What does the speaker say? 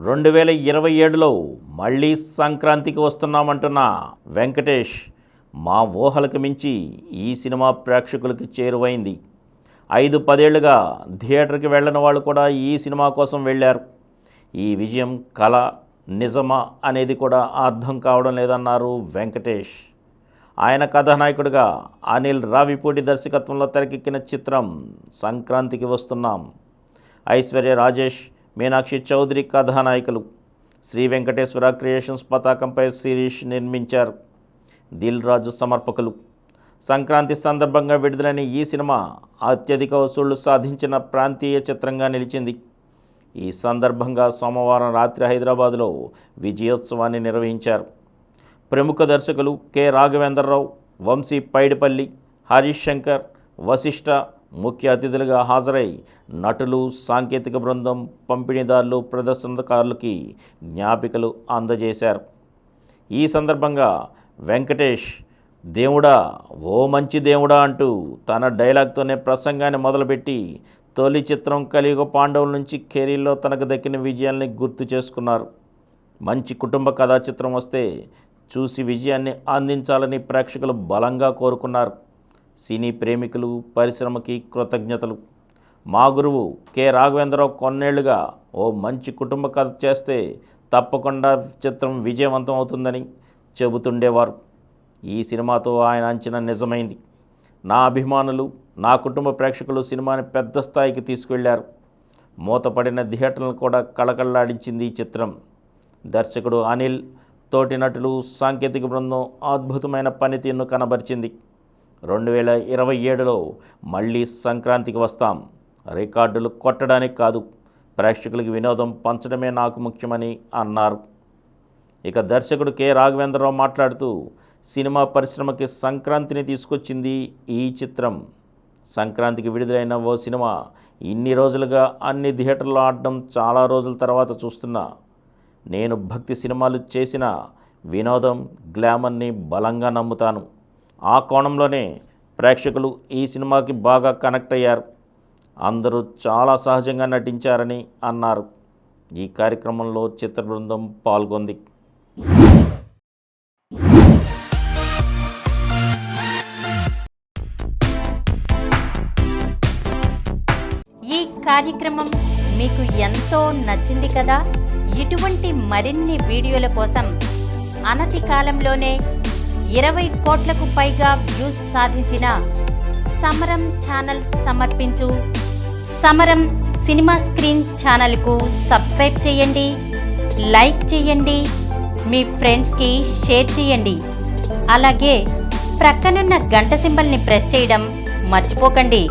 2027లో మళ్ళీ సంక్రాంతికి వస్తున్నామంటున్న వెంకటేష్ మా ఊహలకు మించి ఈ సినిమా ప్రేక్షకులకు చేరువైంది. 5-10 ఏళ్లుగా థియేటర్కి వెళ్ళని వాళ్ళు కూడా ఈ సినిమా కోసం వెళ్ళారు. ఈ విజయం కళ నిజమా అనేది కూడా అర్థం కావడం లేదన్నారు వెంకటేష్. ఆయన కథానాయకుడిగా అనిల్ రావిపూడి దర్శకత్వంలో తెరకెక్కిన చిత్రం సంక్రాంతికి వస్తున్నాం. ఐశ్వర్య రాజేష్, మీనాక్షి చౌదరి కథానాయకులు. శ్రీ వెంకటేశ్వర క్రియేషన్స్ పతాకంపై శిరీష్ నిర్మించారు. దిల్ రాజు సమర్పకులు. సంక్రాంతి సందర్భంగా విడుదలైన ఈ సినిమా అత్యధిక వసూళ్లు సాధించిన ప్రాంతీయ చిత్రంగా నిలిచింది. ఈ సందర్భంగా సోమవారం రాత్రి హైదరాబాదులో విజయోత్సవాన్ని నిర్వహించారు. ప్రముఖ దర్శకులు కె రాఘవేంద్రరావు, వంశీ పైడిపల్లి, హరీష్ శంకర్, వశిష్ఠ ముఖ్య అతిథులుగా హాజరై నటులు, సాంకేతిక బృందం, పంపిణీదారులు, ప్రదర్శనకారులకి జ్ఞాపికలు అందజేశారు. ఈ సందర్భంగా వెంకటేష్ దేవుడా ఓ మంచి దేవుడా అంటూ తన డైలాగ్తోనే ప్రసంగాన్ని మొదలుపెట్టి తొలి చిత్రం కలియుగ పాండవుల నుంచి కెరీర్లో తనకు దక్కిన విజయాల్ని గుర్తు చేసుకున్నారు. మంచి కుటుంబ కథా చిత్రం వస్తే చూసి విజయాన్ని అందించాలని ప్రేక్షకులు బలంగా కోరుకున్నారు. సినీ ప్రేమికులు, పరిశ్రమకి కృతజ్ఞతలు. మా గురువు కె రాఘవేంద్రరావు కొన్నేళ్లుగా ఓ మంచి కుటుంబ కథ చేస్తే తప్పకుండా చిత్రం విజయవంతం అవుతుందని చెబుతుండేవారు. ఈ సినిమాతో ఆయన అంచనా నిజమైంది. నా అభిమానులు, నా కుటుంబ ప్రేక్షకులు సినిమాని పెద్ద స్థాయికి తీసుకెళ్లారు. మూతపడిన థియేటర్లను కూడా కళకళలాడించింది ఈ చిత్రం. దర్శకుడు అనిల్, తోటి నటులు, సాంకేతిక బృందం అద్భుతమైన పనితీరును కనబరిచింది. 2027లో మళ్ళీ సంక్రాంతికి వస్తాం. రికార్డులు కొట్టడానికి కాదు, ప్రేక్షకులకి వినోదం పంచడమే నాకు ముఖ్యమని అన్నారు. ఇక దర్శకుడు కె రాఘవేంద్రరావు మాట్లాడుతూ సినిమా పరిశ్రమకి సంక్రాంతిని తీసుకొచ్చింది ఈ చిత్రం. సంక్రాంతికి విడుదలైన ఓ సినిమా ఇన్ని రోజులుగా అన్ని థియేటర్లో ఆడడం చాలా రోజుల తర్వాత చూస్తున్నా. నేను భక్తి సినిమాలు చేసిన వినోదం, గ్లామర్ని బలంగా నమ్ముతాను. ఆ కోణంలోనే ప్రేక్షకులు ఈ సినిమాకి బాగా కనెక్ట్ అయ్యారు. అందరూ చాలా సహజంగా నటించారని అన్నారు. ఈ కార్యక్రమంలో చిత్ర బృందం పాల్గొంది. ఈ కార్యక్రమం మీకు ఎంతో నచ్చింది కదా. ఇటువంటి మరిన్ని వీడియోల కోసం అనతి కాలంలోనే 20 కోట్లకు పైగా వ్యూస్ సాధించిన సమరం ఛానల్ సమర్పించు సమరం సినిమా స్క్రీన్ ఛానల్కు సబ్స్క్రైబ్ చేయండి, లైక్ చేయండి, మీ ఫ్రెండ్స్కి షేర్ చేయండి. అలాగే ప్రక్కనున్న గంట సింబల్ని ప్రెస్ చేయడం మర్చిపోకండి.